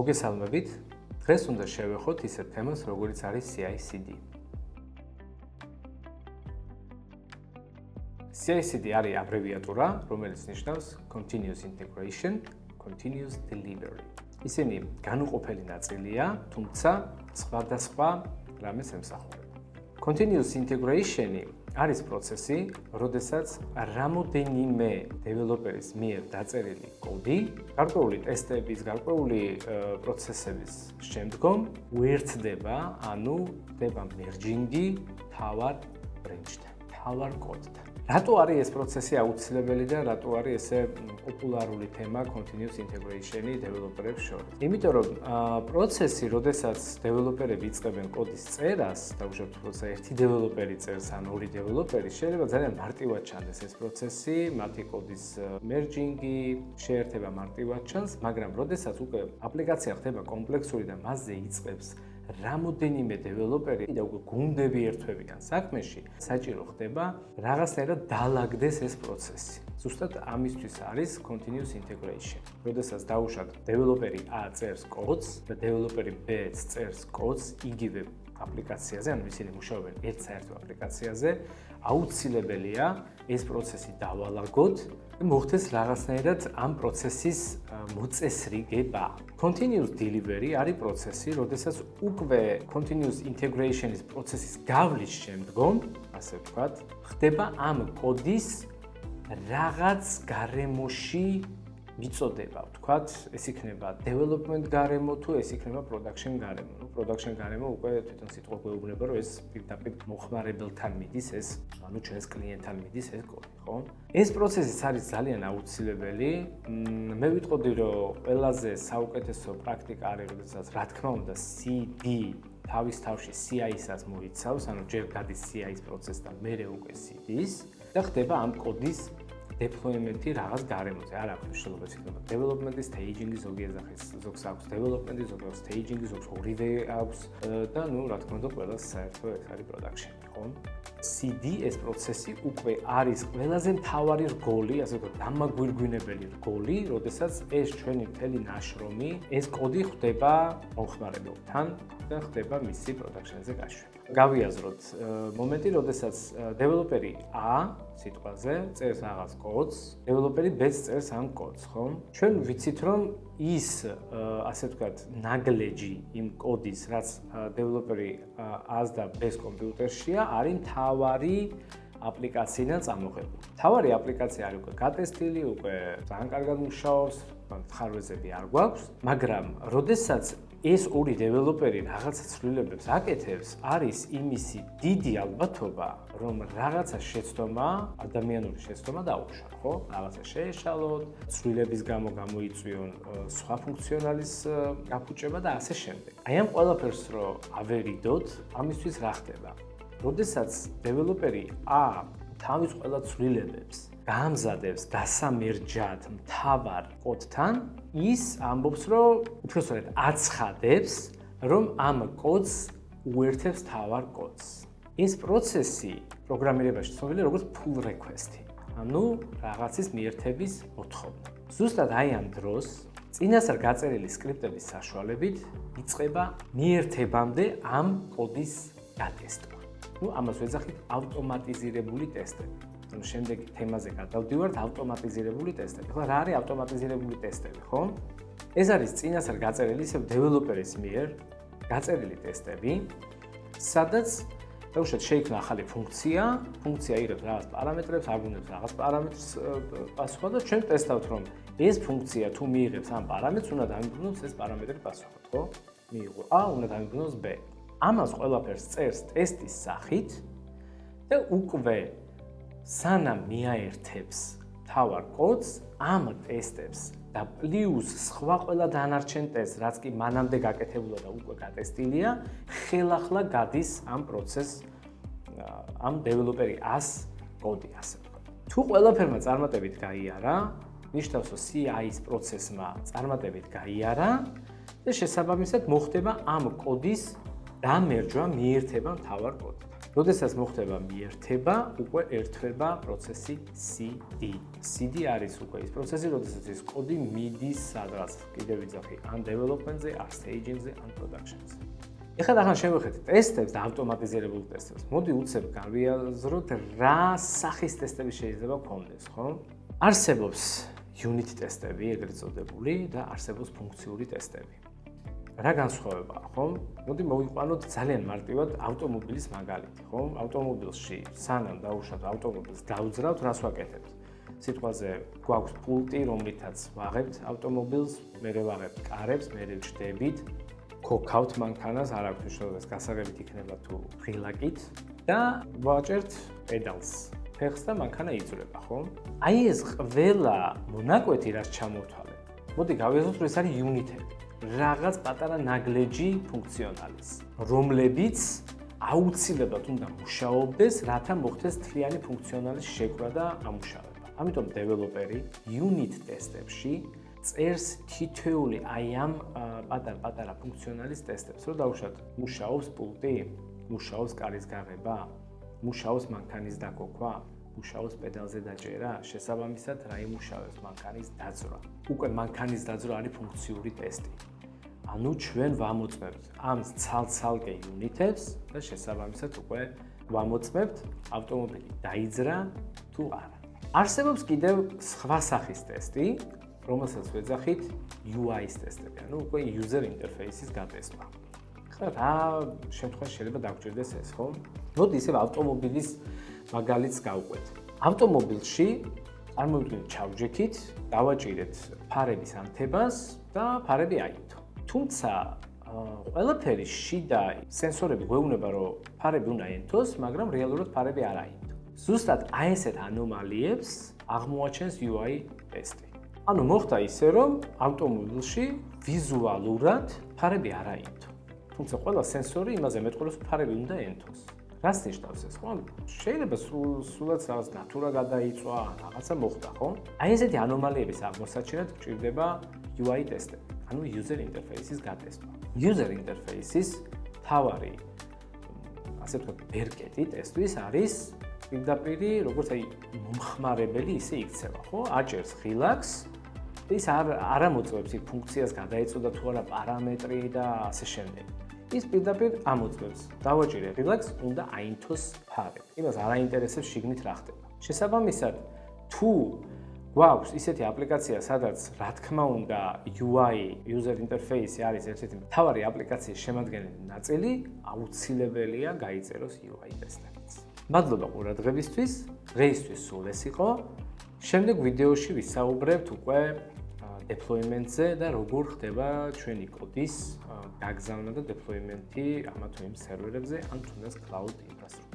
მოგესალმებით. დღეს უნდა შევეხოთ ისეთ თემას, როგორიც არის CI/CD. CI/CD არის აბრევიატურა, რომელიც ნიშნავს Continuous Integration, Continuous Delivery. ისინი განუყოფელი ნაწილია, თუმცა სხვადასხვა რამეს ემსახურება. Continuous Integration-ი არის პროცესი, როდესაც რამოდენიმე დეველოპერის მიერ დაწერილი კოდი, გარკვეული ტესტების, გარკვეული პროცესების შემდგომ უერთდება, ანუ ხდება მერჯინგი თავარ ბრენჩთან, თავარ კოდთან. რატო არის ეს პროცესი აუცილებელი და რატო არის ესე პოპულარული თემა Continuous Integration-ი დეველოპერებს შორის? იმიტომ რომ პროცესი, როდესაც დეველოპერები იწყებენ კოდის წერას, დაუშვათ, როცა ერთი დეველოპერი წერს ან ორი დეველოპერი, შეიძლება ძალიან მარტივად ჩანდეს ეს პროცესი, მათი კოდის მერჯინგი, შეერთება მარტივად ჩანს, მაგრამ როდესაც უკვე აპლიკაცია ხდება კომპლექსური და მასზე იწყებს რამოდენიმე დეველოპერი და უკვე გუნდები ერთვებიან საქმეში, საჭირო ხდება რაღაცნაირად დაალაგდეს ეს პროცესი. ზუსტად ამისთვის არის Continuous Integration. როდესაც დაუშვათ დეველოპერი A წერს კოდს და დეველოპერი B წერს კოდს იგივე აპლიკაციაზე, ანუ ისინი მუშაობენ ერთ საერთო აპლიკაციაზე, აუცილებელია ეს პროცესი დავალაგოთ და მოხდეს რაღაცნაირად ამ პროცესის მოწესრიგება. Continuous Delivery არის პროცესი, როდესაც უკვე Continuous Integration-ის პროცესის გავლის შემდგომ, ასე ვთქვათ, ხდება ამ კოდის რაღაც გარემოში მიწოდება, ვთქვათ, ეს იქნება development გარემო თუ ეს იქნება production გარემო. Production გარემო უკვე თვითონ სიტყვა გვეუბნება, რომ ეს პირდაპირ მოხმარებელთან მიდის ეს, ანუ ჩვენს კლიენტთან მიდის ეს კოდი, ხო? ეს პროცესიც არის ძალიან აუცილებელი. მე ვიტყოდი, რომ ყველაზე საუკეთესო პრაქტიკა არის, როდესაც რა თქმა უნდა CD თავის თავში CI-საც მოიცავს, ანუ ჯერ გადის CI-ის პროცესთან, მერე უკვე CD-ს და ხდება ამ კოდის deployment-ი რაღაც გარემოზე. არ აქვს მნიშვნელობა, იქნება development-ის, staging-ის, ზოგი ეძახის, ზოგს აქვს development-ის, ზოგს აქვს staging-ის, ზოგს ორივე აქვს და ნუ რა თქმა უნდა, ყველას საერთო ეს არის production-ი, ხო? CD ეს პროცესი უკვე არის ყველაზე მთავარი რგოლი, ასე ვთქვათ, დამაგვირგვინებელი რგოლი, როდესაც ეს ჩვენი მთელი ნაშრომი, ეს კოდი ხდება მომხმარებელთან და ხდება მისი production-ზე გაშვება. გავიაზროთ მომენტი, როდესაც დეველოპერი A სიტყვაზე წერს რაღაც კოდს, დეველოპერი B წერს ამ კოდს, ხო? ჩვენ ვიცით, რომ ის, ასე ვთქვათ, ნაგლეჯი იმ კოდის, რაც დეველოპერი A-ს და B-ს კომპიუტერშია, არის მთავარი აპლიკაციიდან წამოღებული. მთავარი აპლიკაცია არის უკვე გატესტილი, უკვე ძალიან კარგად მუშაობს, ხარვეზები არ გვაქვს, მაგრამ როდესაც ეს ორი დეველოპერი რაღაცა ცვლილებებს აკეთებს, არის იმისი დიდი ალბათობა, რომ რაღაცა შეცდომა, ადამიანური შეცდომა დაუშვათ, ხო? რაღაცა შეეშალოთ, ცვლილების გამო გამოიწვიონ სხვა ფუნქციონალის გაფუჭება და ასე შემდეგ. აი ამ ყველაფერს რო ავერიდოთ, ამისთვის რა ხდება? როდესაც დეველოპერი A თავის ყველა ცვლილებებს გაამზადებს დასამერჯად მთავარ კოდთან, ის ამბობს, რომ უпростоრად აცხადებს, რომ ამ კოდს უერთებს მთავარ კოდს. ეს პროცესი პროგრამირებაში ცნობილია როგორც pull request-ი, ანუ რაღაცის მიერთების მოთხოვნა. ზუსტად აი ამ დროს წინასწარ გაწერილი სკრიპტების საშუალებით იწყება მიერთებამდე ამ კოდის გატესტვა. ამას ვეძახით ავტომატიზირებული ტესტები. ანუ შემდეგ თემაზე გადავდივართ ავტომატიზირებული ტესტები. ხო, რა არის ავტომატიზირებული ტესტები, ხო? ეს არის წინასწარ გაწერილი ისევ დეველოპერის მიერ გაწერილი ტესტები, სადაც დაუშვათ შეიქმნა ახალი ფუნქცია, ფუნქცია იღებს რაღაც პარამეტრებს, აგვინებს რაღაც პარამეტრს პასუხა და ჩვენ ტესტავთ, რომ ეს ფუნქცია თუ მიიღებს ამ პარამეტრს, უნდა დამიბრუნოს ეს პარამეტრი პასუხად, ხო? მიიღო A, უნდა დამიბრუნოს B. ამას ყველაფერს წერს ტესტის სახით და უკვე სანამ მიაერთებს თავარ კოდს, ამ ტესტებს და პლუს სხვა ყველა დანარჩენ ტესტს, რაც კი მანამდე გაკეთებულა და უკვე გატესტილია, ხელახლა გადის ამ პროცესს ამ დეველოპერი A-ს კოდი, ასე ვთქვათ. თუ ყველაფერმა წარმატებით გაიარა, ნიშნავს, რომ CI-ის პროცესმა წარმატებით გაიარა და შესაბამისად მოხდება ამ კოდის დამერჯვა, მიერთება მთავარ კოდთან. როდესაც მოხდება მიერთება, უკვე ერთვება პროცესი CD. CD არის უკვე ის პროცესი, როდესაც ის კოდი მიდის სადღაც კიდევ ვიძახი ან development-ზე, ან staging-ზე, ან production-ზე. ეხლა ახლა შევხედეთ ტესტებს და ავტომატიზირებულ ტესტებს. მოდი უცებ გავიაზროთ რა სახის ტესტები შეიძლება გქონდეს, ხო? არსებობს unit ტესტები, ეგრეთ წოდებული და არსებობს ფუნქციური ტესტები. რა განსხვავებაა, ხო? მოდი მოვიყვანოთ ძალიან მარტივად ავტომობილის მაგალითი, ხო? ავტომობილში სანამ დაუშვათ ავტომობილს დავძრავთ, რას ვაკეთებთ? სიტყვაზე გვაქვს პულტი, რომლითაც ვაღებთ ავტომობილს, მერე ვაღებთ კარებს, მერე ვჯდებით, ქოქავთ მანქანას, არ აქვს მნიშვნელობას, გასაღებით იქნება თუ ღილაკით და ვაჭერთ პედალს. ფეხს და მანქანა იძვრება, ხო? აი ეს ყველა მონაკვეთი რაც ჩამოვთვალე. მოდი გავიაზროთ, რომ ეს არის unit-ები. რაღაც პატარა ნაგლეჯი ფუნქციონალის, რომლებიც აუცილებლად უნდა მუშაობდეს, რათა მოხდეს თლიანი ფუნქციონალის შეკრა და ამუშავება. ამიტომ დეველოპერი unit ტესტებში წერს თითოეული აი ამ პატარ-პატარა ფუნქციონალის ტესტებს, რომ დაუშვათ, მუშაობს პულტი, მუშაობს კარის გაღება, მუშაობს მანქანის დაკოქვა, მუშაობს პედალზე დაჭერა, შესაბამისად რა იმუშავებს მანქანის დაძვრა. უკვე მანქანის დაძვრა არის ფუნქციური ტესტი. ანუ ჩვენ ვამოწმებთ ამ ცალ-ცალკე unit-ებს და შესაბამისად უკვე ვამოწმებთ ავტომობილი დაიძრა თუ არა. არსებობს კიდევ სხვა სახის ტესტი, რომელსაც ვეძახით UI-ის ტესტები, ანუ უკვე user interface-ის გატესტვა. ხა რა შემთხვევაში შეიძლება დაგჭირდეს ეს, ხო? მოდი ისევ ავტომობილის მაგალითს გავყვეთ. ავტომობილში წარმოვიდგინეთ ჩავჯექით, დავაჭირეთ ფარების ანთებას და ფარები აინთო. თუმცა ყველაფერი შიდა სენსორები გვეუბნება, რომ ფარები უნდა აინთოს, მაგრამ რეალურად ფარები არ აინთო. ზუსტად აი ესეთ ანომალიებს აღმოაჩენს UI ტესტი. ანუ მოხდა ისე, რომ ავტომობილში ვიზუალურად ფარები არ აინთო. თუმცა ყველა სენსორი იმაზე მეტყველებს, რომ ფარები უნდა ენთოს. რას ნიშნავს ეს, ხო? შეიძლება სულაც რაღაც ნატურა გადაიწვა, რაღაცა მოხდა, ხო? აი ესეთი ანომალიების აღმოსაჩენად გჭირდება UI ტესტები, ანუ user interface-ის გატესტვა. User interface-ის თავარი, ასე ვთქვათ, ბერკეტი ტესტვის არის პირდაპირ, როგორც აი მომხმარებელი ისე იქცევა, ხო? აჭერს ღილაკს და ის არ ამოწმებს იქ ფუნქციას გადაეწოდა თუ არა პარამეტრი და ასე შემდეგ. ის პირდაპირ ამოწმებს. დავაჭირე ღილაკს, უნდა აინთოს ფარები. იმას არ აინტერესებს შიგნით რა ხდება. შესაბამისად, თუ გვაქვს ისეთი აპლიკაცია, სადაც რა თქმა უნდა UI, user interface არის ერთ-ერთი მთავარი აპლიკაციის შემადგენელი ნაწილი, აუცილებელია გაიწეროს UI ტესტებიც. მადლობა ყურადღებისთვის, დღეისთვის სულ ეს იყო. შემდეგ ვიდეოში ვისაუბრებთ უკვე deployment-ზე და როგორ ხდება ჩვენი კოდის გაგზავნა და deployment-ი ამა თუ იმ სერვერებზე ან თუნდაც cloud infrastructure.